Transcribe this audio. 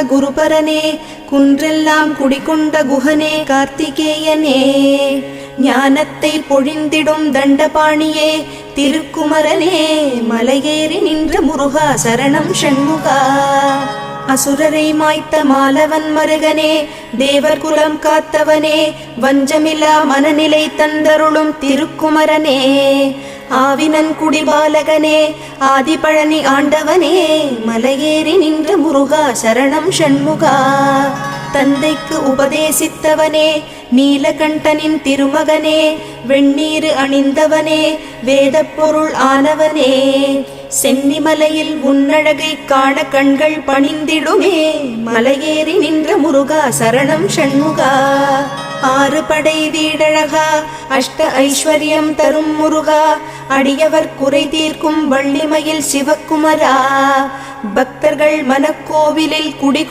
குருபரனே குன்றெல்லாம் குடிகொண்ட குஹனே கார்த்திகேயனே ஞானத்தை பொழிந்திடும் தண்டபாணியே திருக்குமரனே மலையேறி நின்ற முருகா சரணம் ஷண்முகா அசுரரை மாய்த்த மாலவன் மருகனே தேவர் குலம் காத்தவனே வஞ்சமில்லா மனநிலை தந்தருளும் திருக்குமரனே ஆவினன் குடிபாலகனே ஆதிபழனி ஆண்டவனே மலையேறி நின்ற முருகா சரணம் ஷண்முகா தந்தைக்கு உபதேசித்தவனே நீலகண்டனின் திருமகனே வெண்ணீரு அணிந்தவனே வேதப் பொருள் ஆனவனே சென்னிமலையில் உன்னழகை காண கண்கள் பணிந்திடுமே மலையேறி நின்ற முருகா சரணம் ஷண்முகா ஆறு படை வீடழகா அஷ்ட ஐஸ்வர்யம் தரும் முருகா அடியவர் குறை தீர்க்கும் வள்ளிமயில் சிவக்குமரா பக்தர்கள் மனக்கோவிலில் குடி